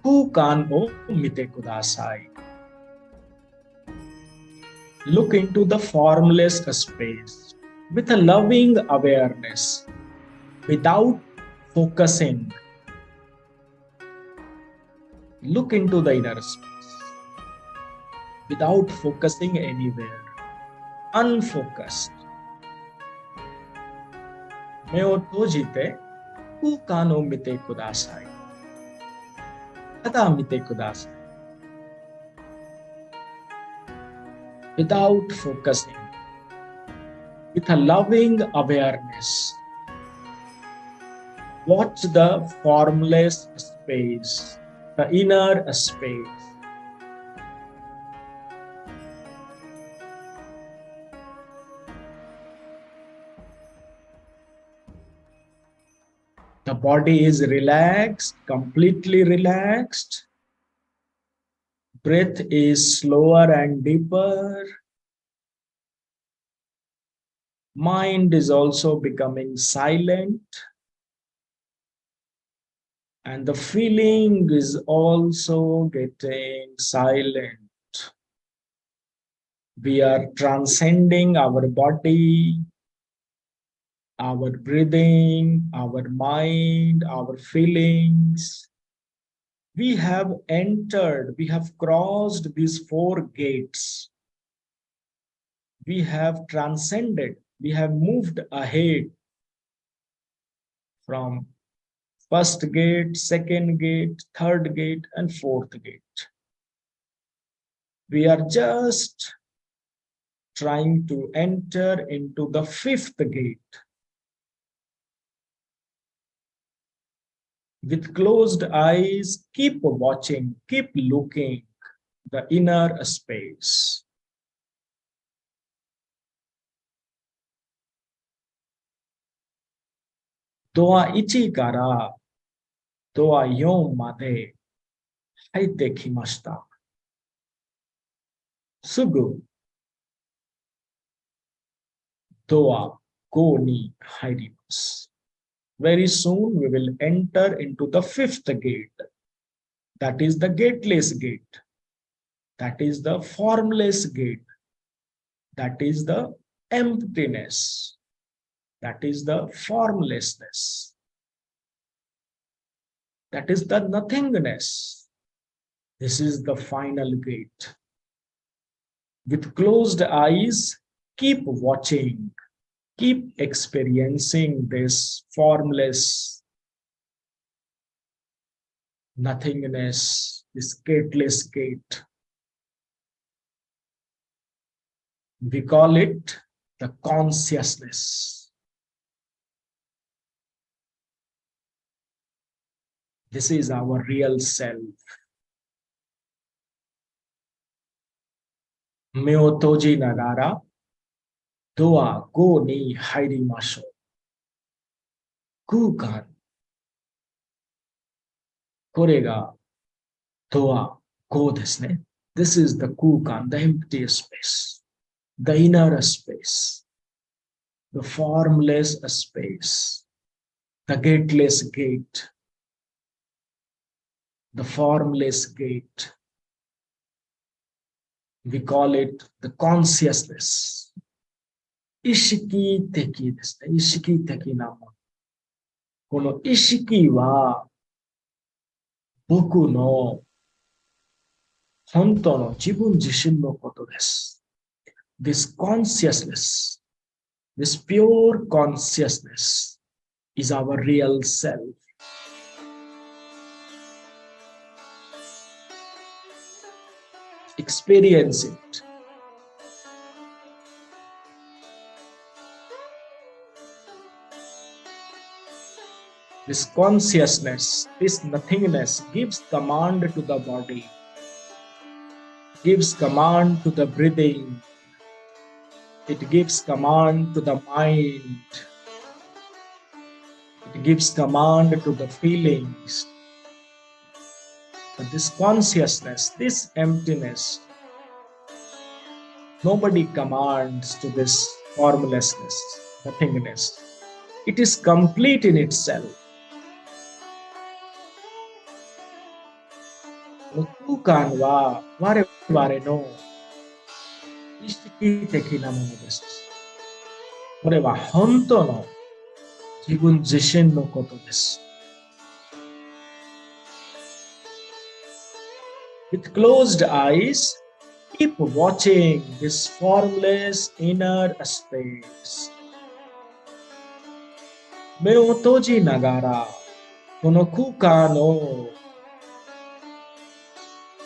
[SPEAKER 2] kukan o mite kudasai. Look into the formless space. with a loving awareness, without focusing. Look into the inner space, without focusing anywhere, unfocused. 目を閉じて空間を見てください。ただ見てください。Without focusing, with a loving awareness, watch the formless space, the inner space. The body is relaxed, completely relaxed. Breath is slower and deeper. Mind is also becoming silent. And the feeling is also getting silent. We are transcending our body, our breathing, our mind, our feelings. We have entered, we have crossed these 4 gates. We have transcended, we have moved ahead from first gate, second gate, third gate, and 4th gate. We are just trying to enter into the 5th gate. With closed eyes, keep watching, keep looking the inner space. Doa 1からドア4まで入ってきました。すぐドア5に入ります。Very soon we will enter into the 5th gate. That is the gateless gate. That is the formless gate. That is the emptiness. That is the formlessness. That is the nothingness. This is the final gate. With closed eyes, keep watching, keep experiencing this formless nothingness, this gateless gate. We call it the consciousness. This is our real self. 目を閉じながらドア5に入りましょう。空間。これがドア5ですね。This is the 空間、the empty space, the inner space, the formless space, the gateless gate, the formless gate. We call it the consciousness. 意識的ですね。意識的なもの。この意識は僕の本当の自分自身のことです。This consciousness, this pure consciousness is our real self. Experience it. This consciousness, this nothingness gives command to the body, gives command to the breathing, it gives command to the mind, it gives command to the feelings. But this consciousness, this emptiness, nobody commands to this formlessness, nothingness. It is complete in itself. 空間は我々の意識的なものです。これは本当の自分自身のことです。With closed eyes, keep watching this formless inner space. 目を閉じながら、この空間を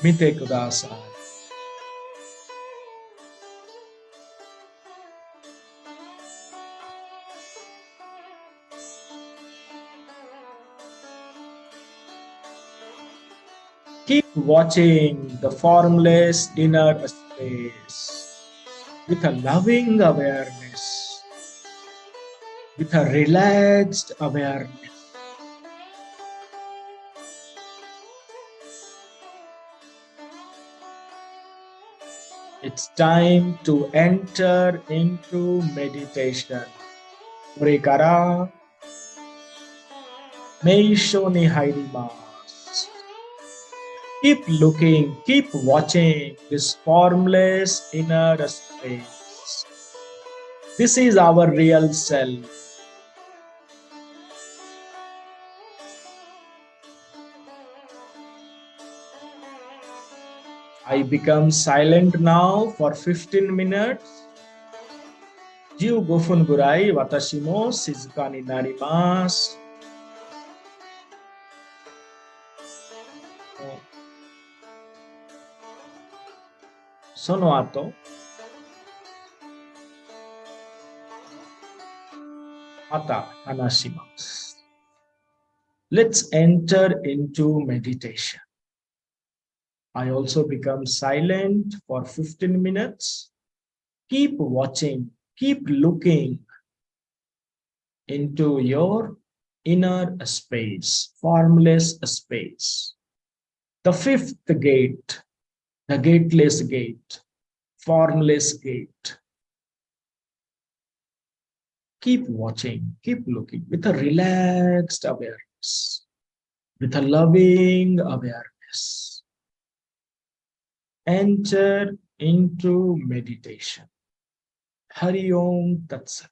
[SPEAKER 2] 見てください。Keep watching the formless inner space with a loving awareness, with a relaxed awareness. It's time to enter into meditation. これから瞑想に入ります。Keep looking, keep watching this formless inner space. This is our real self. I become silent now for 15 minutes. 15分ぐらい私も静かになります。その後、また話します。Let's enter into meditation. I also become silent for 15 minutes. Keep watching, keep looking into your inner space, formless space. The fifth gate, the gateless gate, formless gate. Keep watching, keep looking with a relaxed awareness, with a loving awareness. Enter into meditation. Hari Om Tat Sat.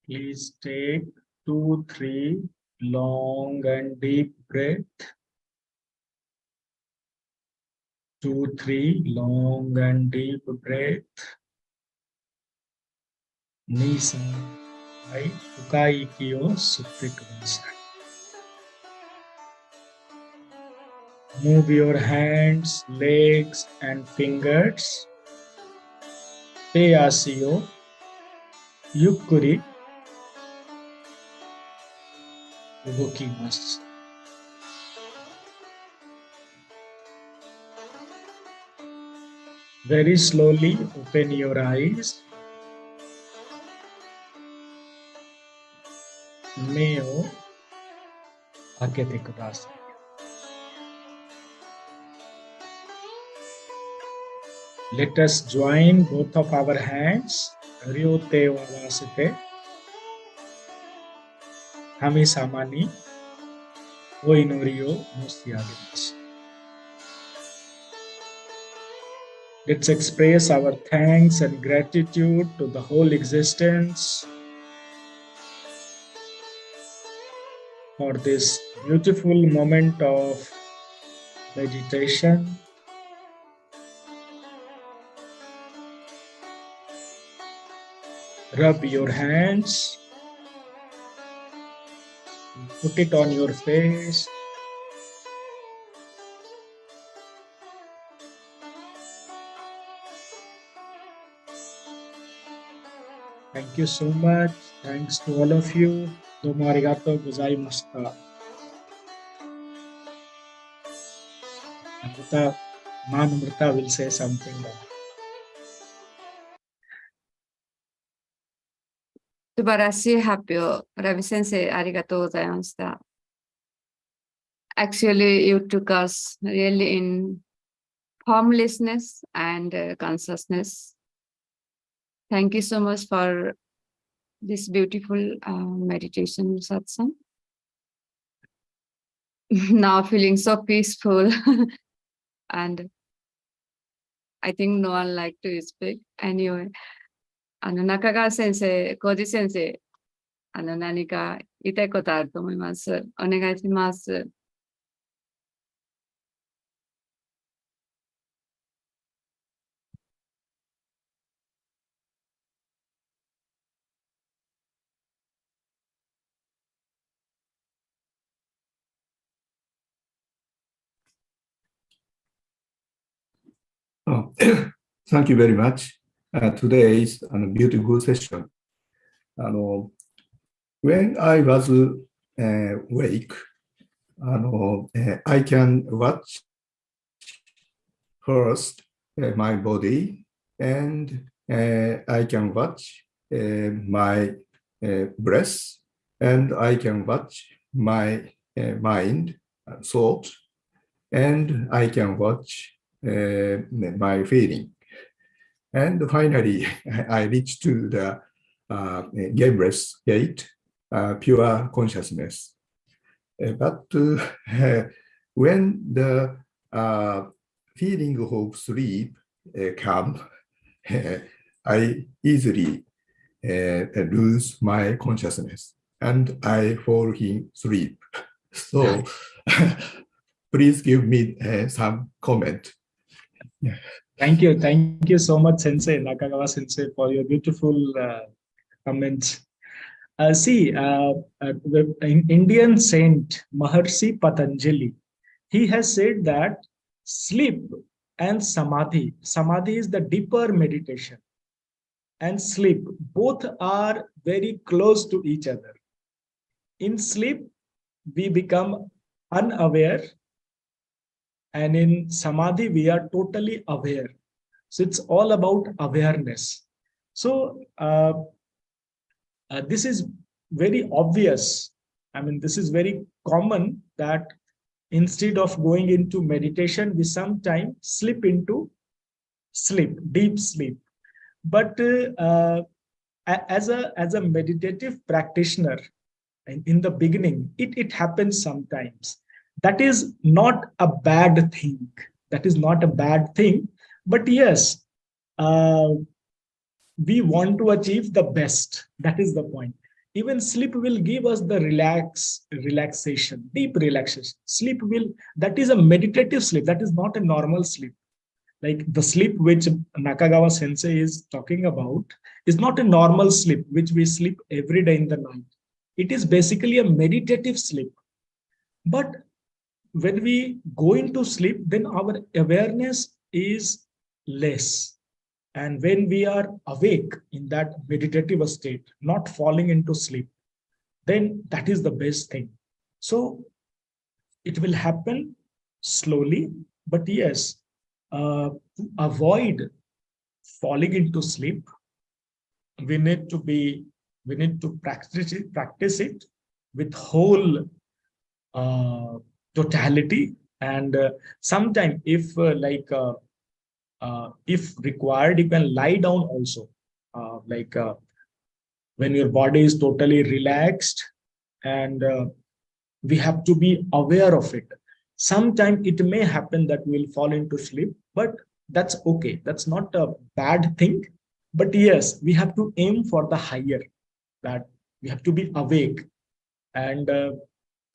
[SPEAKER 2] Please take 2, 3 long and deep breath. 2, 3 long and deep breath. Nisa, ai, ukai kyo sutte kudasai. Move your hands, legs, and fingers. Te asio, yukkuri, udokimasu. Very slowly open your eyes. Mei o akete kudasai. Let us join both of our hands. Ryote wawasete. Kami sama ni o inori o moshiagemasu. Let's express our thanks and gratitude to the whole existence for this beautiful moment of meditation. Rub your hands, put it on your face. Thank you so much. Thanks to all of you. Domo arigatou gozaimashita. Amrita, Man Amrita will say something now.
[SPEAKER 1] 素晴らしい発表、ラビ先生、ありがとうございました。Actually, you took us really in formlessness and consciousness. Thank you so much for this beautiful meditation satsang. Now feeling so peaceful and I think no one like to speak. Anyway, 中川先生、浩二先生、何か言いたいことあると思います。お願いします。
[SPEAKER 4] Oh, thank you very much. Today is a beautiful session. When I was awake, I can watch first my body, and I can watch my breath, and I can watch my mind, thought, and I can watch my feeling. And finally, I reached to the gameless gate, pure consciousness. But when the feeling of sleep come, I easily lose my consciousness and I fall in sleep. So please give me some comment.
[SPEAKER 2] Thank you so much, Sensei, Nakagawa Sensei, for your beautiful comments. See, Indian saint Maharshi Patanjali, he has said that sleep and samadhi is the deeper meditation, and sleep, both are very close to each other. In sleep, we become unaware, and in samadhi, we are totally aware. So it's all about awareness. So this is very obvious. I mean, this is very common that instead of going into meditation, we sometimes slip into sleep, deep sleep. But as a meditative practitioner, in the beginning, it happens sometimes. That is not a bad thing. That is not a bad thing. But yes, we want to achieve the best. That is the point. even sleep will give us the relaxation, deep relaxation. Sleep will, that is a meditative sleep. That is not a normal sleep. Like the sleep which Nakagawa Sensei is talking about is not a normal sleep, which we sleep every day in the night. It is basically a meditative sleep. But when we go into sleep, then our awareness is less. And when we are awake in that meditative state, not falling into sleep, then that is the best thing. So it will happen slowly, but yes, to avoid falling into sleep, we need to practice it with whole totality. And sometime if required, you can lie down also, when your body is totally relaxed, and we have to be aware of it. Sometimes it may happen that we'll fall into sleep, but that's okay. That's not a bad thing. But yes, we have to aim for the higher, that we have to be awake, and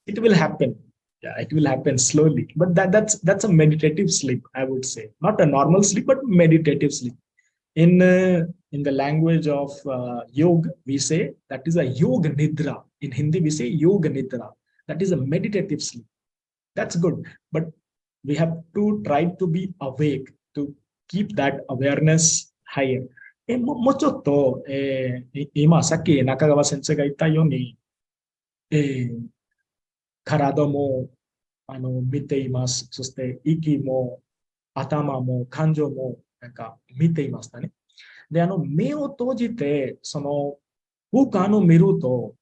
[SPEAKER 2] it will happen. Yeah, it will happen slowly. But that's a meditative sleep, I would say. Not a normal sleep, but meditative sleep. In the language of yoga, we say that is a yoga nidra. In Hindi, we say yoga nidra. That is a meditative sleep. That's good. But we have to try to be awake, to keep that awareness higher. もうちょっと、今さっき中川先生が言ったように、体も見ています。そして息も頭も感情もなんか見ていましたね。で、目を閉じて、その空間を見ると、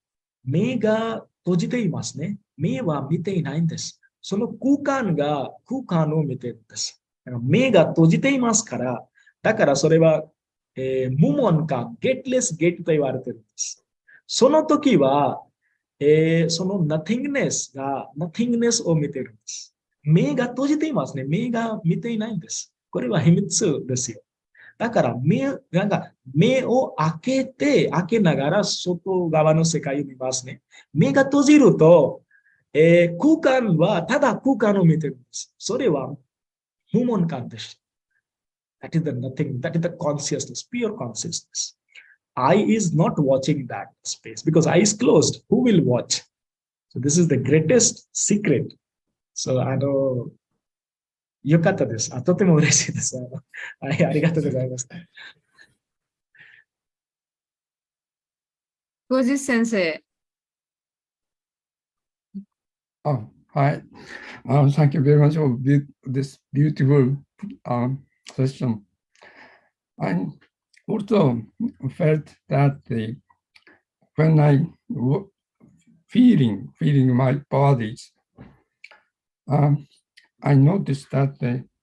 [SPEAKER 2] 目が閉じていますね。目は見ていないんです。その空間を見ているんです。目が閉じていますから、だからそれは、無門か、ゲットレスゲートと言われているんです。その時は、その nothingness を見ているんです。目が閉じていますね。目が見ていないんです。これは秘密ですよ。だから目を開けながら外側の世界を見ますね。目が閉じると、空間はただ空間を見ているんです。それは無門感でした。That is the nothing, that is the consciousness, pure consciousness. Eye is not watching that space because eye is closed. Who will watch? So this is the greatest secret. So よかったです。とても嬉しいです。はい、ありがとうございます。
[SPEAKER 1] ごじ先生。
[SPEAKER 5] Hi. Thank you very much for this beautiful session. I also felt that when I feeling my bodies, I noticed that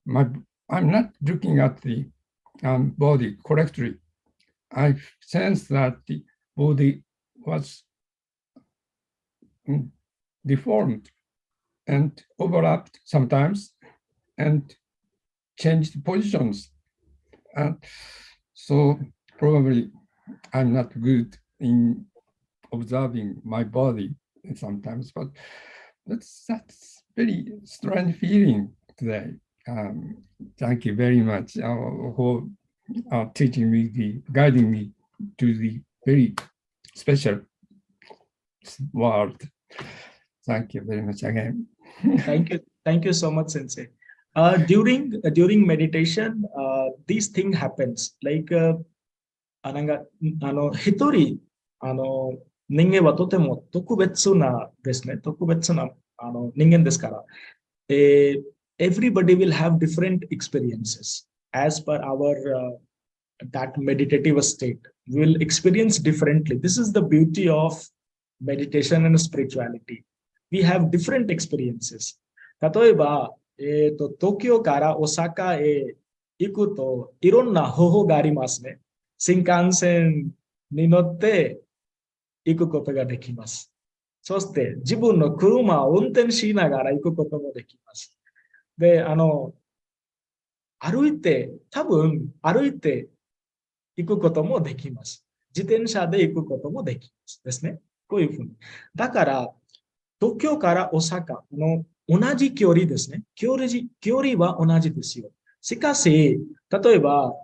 [SPEAKER 5] I'm not looking at the body correctly. I sensed that the body was deformed and overlapped sometimes and changed positions. And so probably I'm not good in observing my body sometimes, but that's very strange feeling today. Thank you very much for teaching me, guiding me to the very special world. Thank you very much again.
[SPEAKER 2] Thank you so much, Sensei. During meditation, these thing happens. Like 一人人間はとても特別なですね。特別な人間ですから。Everybody will have different experiences as per our that meditative state. We will experience differently. This is the beauty of meditation and spirituality. We have different experiences. 例えば、東京から大阪へ行くといろんな方法がありますね。新幹線に乗って行くことができます。そして自分の車を運転しながら行くこともできます。で、歩いて行くこともできます。自転車で行くこともできますですね。こういうふうに。だから、東京から大阪の同じ距離ですね。距離は同じですよ。しかし、例えば、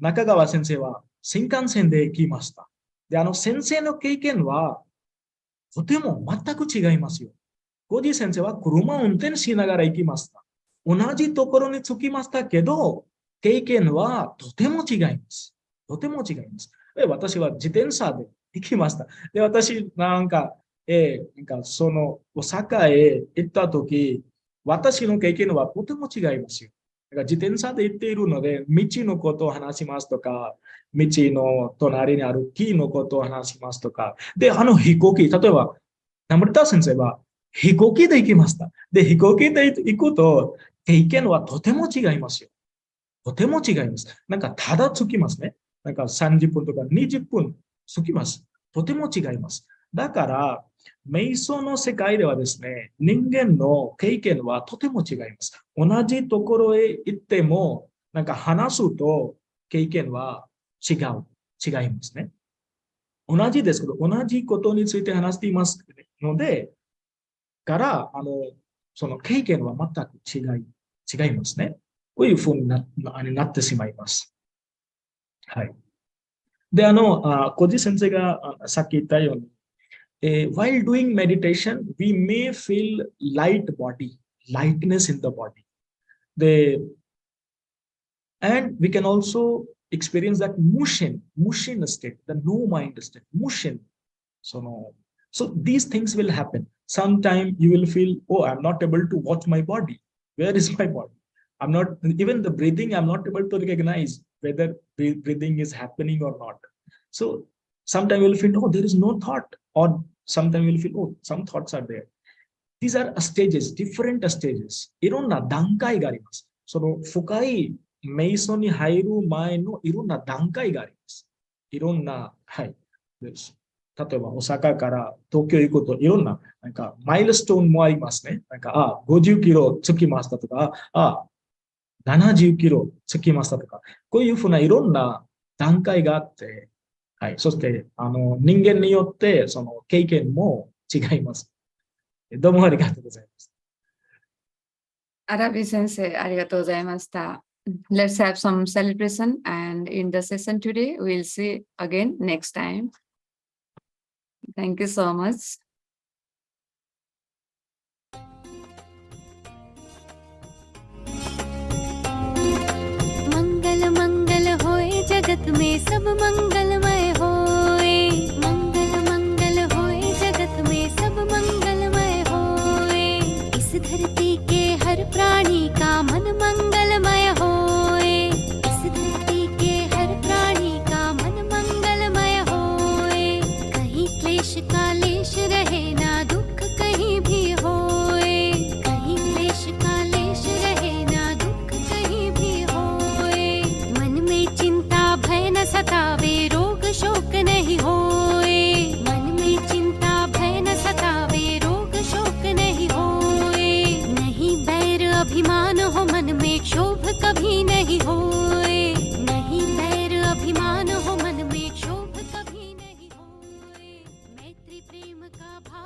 [SPEAKER 2] 中川先生は新幹線で行きました。で、先生の経験はとても全く違いますよ。ゴジ先生は車を運転しながら行きました。同じところに着きましたけど、経験はとても違います。とても違います。私は自転車で行きました。で、私、その大阪へ行ったとき、私の経験はとても違いますよ。だから自転車で行っているので、道のことを話しますとか、道の隣にある木のことを話しますとか、で、飛行機、例えば、ナムリタ先生は飛行機で行きました。で、飛行機で行くと、経験はとても違いますよ。とても違います。ただ着きますね。30分とか20分着きます。とても違います。だから、瞑想の世界ではですね、人間の経験はとても違います。同じところへ行っても、話すと経験は違いますね。同じですけど、同じことについて話していますので、その経験は全く違いますね。こういうふうになってしまいます。はい。で、小路先生がさっき言ったように、while doing meditation, we may feel lightness in the body. And we can also experience that motion state, the no mind state, motion. So these things will happen. Sometime you will feel, oh, I'm not able to watch my body. Where is my body? Even the breathing, I'm not able to recognize whether breathing is happening or not. So sometimes you'll feel, oh, there is no thought. Or sometimes you'll feel, oh, some thoughts are there. These are stages, different stages. いろんな段階があります。その深い瞑想に入る前のいろんな段階があります。いろんな、です。例えば大阪から東京行くといろんな、マイルストーンもありますね。50キロ着きましたとか、70キロ着きましたとか、こういうふうないろんな段階があって、そして、人間によってその経験も違います。どうもありがとうございます。
[SPEAKER 1] アラビ先生、ありがとうございました。Let's have some celebration, and in the session today, we'll see again next time. Thank you so much.
[SPEAKER 6] मंगल मंगल होए जगत में सब मंगलमय होए मंगल मंगल होए जगत में सब मंगलमय होए इस धरती के हर प्राणी का मन मंगलमय होए इस धरती के हर प्राणी का मन मंगलमय होए कहीं क्लेश का लेश रहे ना दुख कहीं भी होए कहीं क्लेश का लेश रहे ना दुख कहीं भी होए मन में चिंता भय न सतावे रोग शोक नहीं होए मन में चिंता भय न सतावे रोग शोक नहीं होए नहीं बैर अभिमान हो मन में क्षोभ कभी नहीं होए नहीं बैर अभिमान हो मन में क्षोभ कभी नहीं होए मैत्री प्रेम का भाव